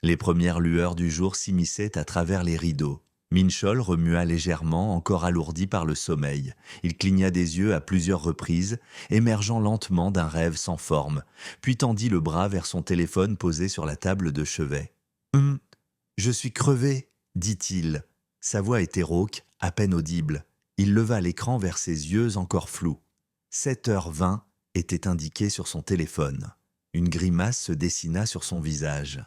Les premières lueurs du jour s'immisçaient à travers les rideaux. Minchol remua légèrement, encore alourdi par le sommeil. Il cligna des yeux à plusieurs reprises, émergeant lentement d'un rêve sans forme, puis tendit le bras vers son téléphone posé sur la table de chevet. Je suis crevé, dit-il. Sa voix était rauque, à peine audible. Il leva l'écran vers ses yeux encore flous. 7h20 était indiqué sur son téléphone. Une grimace se dessina sur son visage.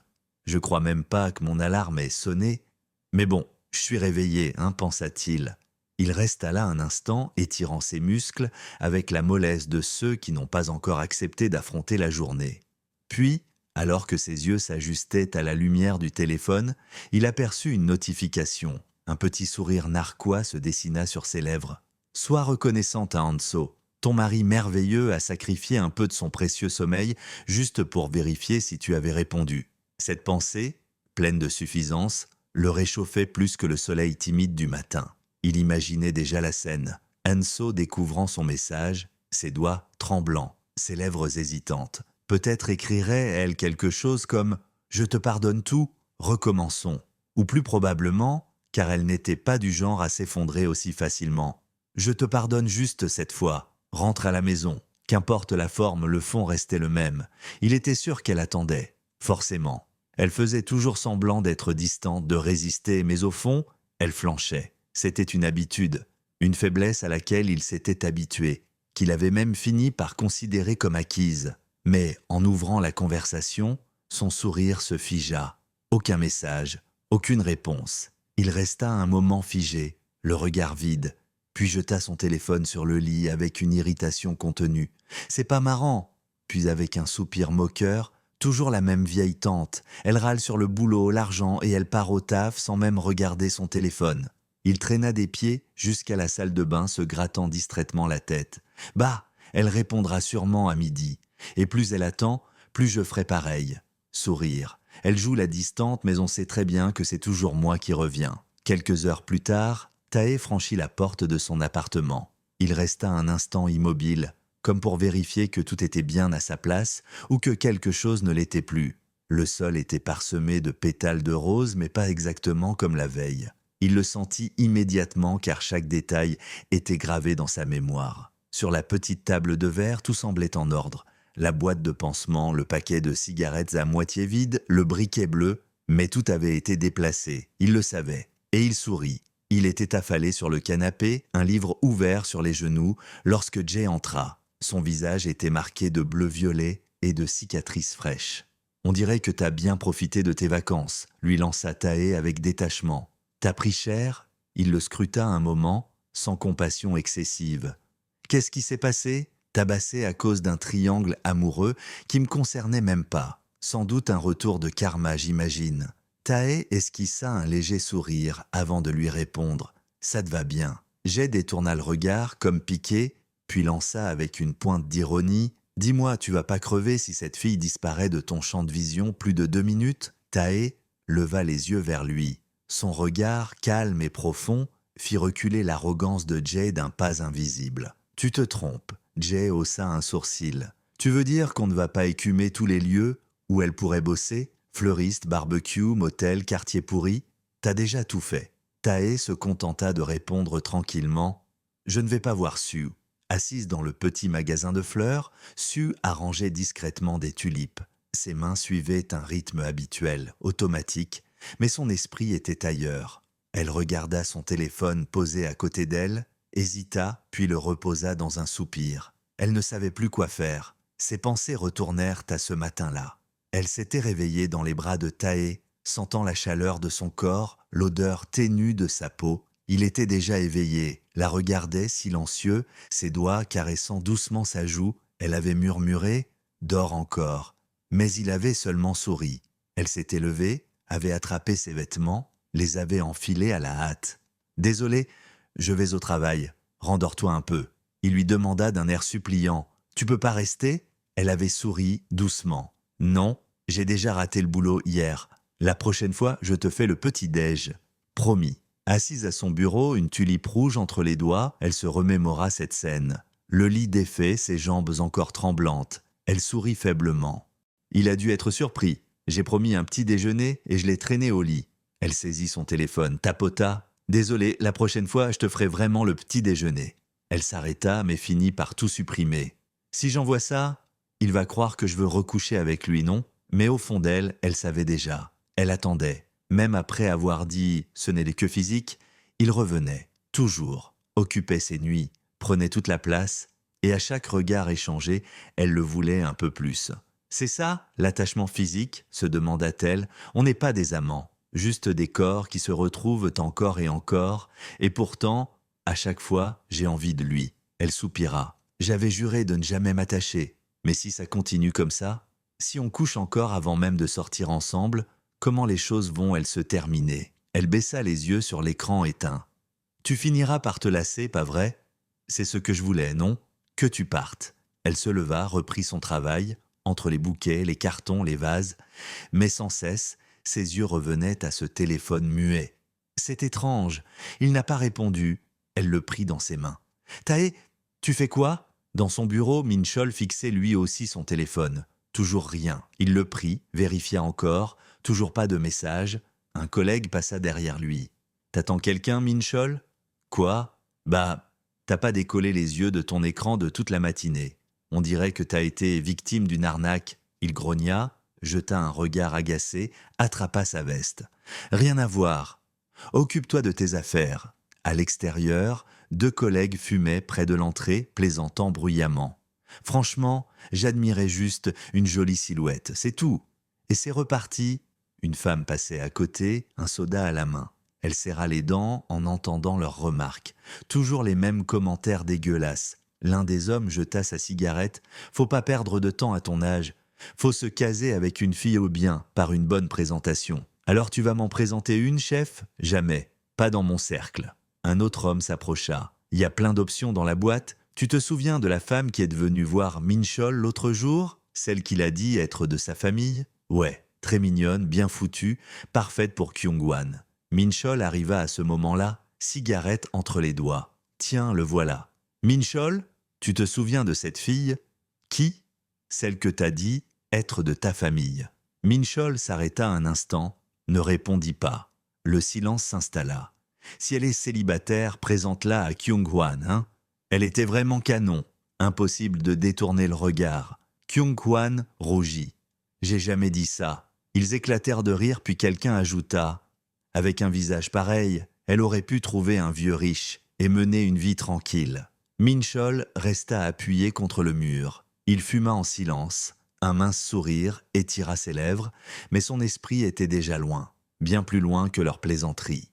Je crois même pas que mon alarme ait sonné. Mais bon, je suis réveillé, pensa-t-il. Il resta là un instant, étirant ses muscles, avec la mollesse de ceux qui n'ont pas encore accepté d'affronter la journée. Puis, alors que ses yeux s'ajustaient à la lumière du téléphone, il aperçut une notification. Un petit sourire narquois se dessina sur ses lèvres. « Sois reconnaissante à Hanso. Ton mari merveilleux a sacrifié un peu de son précieux sommeil juste pour vérifier si tu avais répondu. » Cette pensée, pleine de suffisance, le réchauffait plus que le soleil timide du matin. Il imaginait déjà la scène. Hanso découvrant son message, ses doigts tremblants, ses lèvres hésitantes. Peut-être écrirait-elle quelque chose comme « Je te pardonne tout, recommençons ». Ou plus probablement, car elle n'était pas du genre à s'effondrer aussi facilement. « Je te pardonne juste cette fois, rentre à la maison ». Qu'importe la forme, le fond restait le même. Il était sûr qu'elle attendait, forcément. Elle faisait toujours semblant d'être distante, de résister, mais au fond, elle flanchait. C'était une habitude, une faiblesse à laquelle il s'était habitué, qu'il avait même fini par considérer comme acquise. Mais en ouvrant la conversation, son sourire se figea. Aucun message, aucune réponse. Il resta un moment figé, le regard vide, puis jeta son téléphone sur le lit avec une irritation contenue. « C'est pas marrant !» Puis avec un soupir moqueur, toujours la même vieille tante. Elle râle sur le boulot, l'argent et elle part au taf sans même regarder son téléphone. Il traîna des pieds jusqu'à la salle de bain se grattant distraitement la tête. « Bah, elle répondra sûrement à midi. Et plus elle attend, plus je ferai pareil. » Sourire. Elle joue la distante, mais on sait très bien que c'est toujours moi qui reviens. Quelques heures plus tard, Tae franchit la porte de son appartement. Il resta un instant immobile, comme pour vérifier que tout était bien à sa place ou que quelque chose ne l'était plus. Le sol était parsemé de pétales de rose, mais pas exactement comme la veille. Il le sentit immédiatement car chaque détail était gravé dans sa mémoire. Sur la petite table de verre, tout semblait en ordre. La boîte de pansement, le paquet de cigarettes à moitié vide, le briquet bleu, mais tout avait été déplacé. Il le savait. Et il sourit. Il était affalé sur le canapé, un livre ouvert sur les genoux, lorsque Jay entra. Son visage était marqué de bleu-violet et de cicatrices fraîches. « On dirait que t'as bien profité de tes vacances », lui lança Tae avec détachement. « T'as pris cher ?» Il le scruta un moment, sans compassion excessive. « Qu'est-ce qui s'est passé ?» Tabassé à cause d'un triangle amoureux qui me concernait même pas. Sans doute un retour de karma, j'imagine. Tae esquissa un léger sourire avant de lui répondre. « Ça te va bien. » Jay détourna le regard comme piqué, puis lança avec une pointe d'ironie. « Dis-moi, tu vas pas crever si cette fille disparaît de ton champ de vision plus de 2 minutes ?» Tae leva les yeux vers lui. Son regard, calme et profond, fit reculer l'arrogance de Jay d'un pas invisible. « Tu te trompes. » Jay haussa un sourcil. « Tu veux dire qu'on ne va pas écumer tous les lieux où elle pourrait bosser? Fleuriste, barbecue, motel, quartier pourri? T'as déjà tout fait. » Tae se contenta de répondre tranquillement. « Je ne vais pas voir Sue. » Assise dans le petit magasin de fleurs, Sue arrangeait discrètement des tulipes. Ses mains suivaient un rythme habituel, automatique, mais son esprit était ailleurs. Elle regarda son téléphone posé à côté d'elle, hésita, puis le reposa dans un soupir. Elle ne savait plus quoi faire. Ses pensées retournèrent à ce matin-là. Elle s'était réveillée dans les bras de Tae, sentant la chaleur de son corps, l'odeur ténue de sa peau. Il était déjà éveillé, la regardait silencieux, ses doigts caressant doucement sa joue. Elle avait murmuré « Dors encore ». Mais il avait seulement souri. Elle s'était levée, avait attrapé ses vêtements, les avait enfilés à la hâte. « Désolé, je vais au travail, rendors-toi un peu. » Il lui demanda d'un air suppliant. « Tu peux pas rester ?» Elle avait souri doucement. « Non, j'ai déjà raté le boulot hier. La prochaine fois, je te fais le petit-déj. » Promis. Assise à son bureau, une tulipe rouge entre les doigts, elle se remémora cette scène. Le lit défait, ses jambes encore tremblantes. Elle sourit faiblement. « Il a dû être surpris. J'ai promis un petit déjeuner et je l'ai traîné au lit. Elle saisit son téléphone, tapota. Désolé, la prochaine fois, je te ferai vraiment le petit déjeuner. Elle s'arrêta, mais finit par tout supprimer. Si j'envoie ça, il va croire que je veux recoucher avec lui, non? Mais au fond d'elle, elle savait déjà. Elle attendait. Même après avoir dit « ce n'est que physique », il revenait, toujours, occupait ses nuits, prenait toute la place, et à chaque regard échangé, elle le voulait un peu plus. C'est ça, l'attachement physique, se demanda-t-elle. On n'est pas des amants, juste des corps qui se retrouvent encore, et pourtant, à chaque fois, j'ai envie de lui. Elle soupira. J'avais juré de ne jamais m'attacher, mais si ça continue comme ça, si on couche encore avant même de sortir ensemble, comment les choses vont-elles se terminer? Elle baissa les yeux sur l'écran éteint. Tu finiras par te lasser, pas vrai? C'est ce que je voulais, non? Que tu partes. Elle se leva, reprit son travail, entre les bouquets, les cartons, les vases, mais sans cesse, ses yeux revenaient à ce téléphone muet. C'est étrange, il n'a pas répondu. Elle le prit dans ses mains. Tae, tu fais quoi? Dans son bureau, Minchol fixait lui aussi son téléphone. Toujours rien. Il le prit, vérifia encore, toujours pas de message. Un collègue passa derrière lui. T'attends quelqu'un, Minchol? Quoi? Bah, t'as pas décollé les yeux de ton écran de toute la matinée. On dirait que t'as été victime d'une arnaque. Il grogna, jeta un regard agacé, attrapa sa veste. Rien à voir. Occupe-toi de tes affaires. À l'extérieur, 2 collègues fumaient près de l'entrée, plaisantant bruyamment. Franchement, j'admirais juste une jolie silhouette, c'est tout. Et c'est reparti. Une femme passait à côté, un soda à la main. Elle serra les dents en entendant leurs remarques. Toujours les mêmes commentaires dégueulasses. L'un des hommes jeta sa cigarette. Faut pas perdre de temps à ton âge. Faut se caser avec une fille au bien, par une bonne présentation. Alors tu vas m'en présenter une, chef? Jamais. Pas dans mon cercle. Un autre homme s'approcha. Il y a plein d'options dans la boîte. Tu te souviens de la femme qui est venue voir Minchol l'autre jour? Celle qu'il a dit être de sa famille? Ouais, très mignonne, bien foutue, parfaite pour Kyung-wan. Minchol arriva à ce moment-là, cigarette entre les doigts. Tiens, le voilà. Minchol, tu te souviens de cette fille? Qui? Celle que t'as dit être de ta famille. Minchol s'arrêta un instant, ne répondit pas. Le silence s'installa. Si elle est célibataire, présente-la à Kyung-wan, hein? Elle était vraiment canon. Impossible de détourner le regard. Kyung-wan rougit. J'ai jamais dit ça. Ils éclatèrent de rire, puis quelqu'un ajouta. Avec un visage pareil, elle aurait pu trouver un vieux riche et mener une vie tranquille. Minchol resta appuyé contre le mur. Il fuma en silence. Un mince sourire étira ses lèvres, mais son esprit était déjà loin, bien plus loin que leur plaisanterie.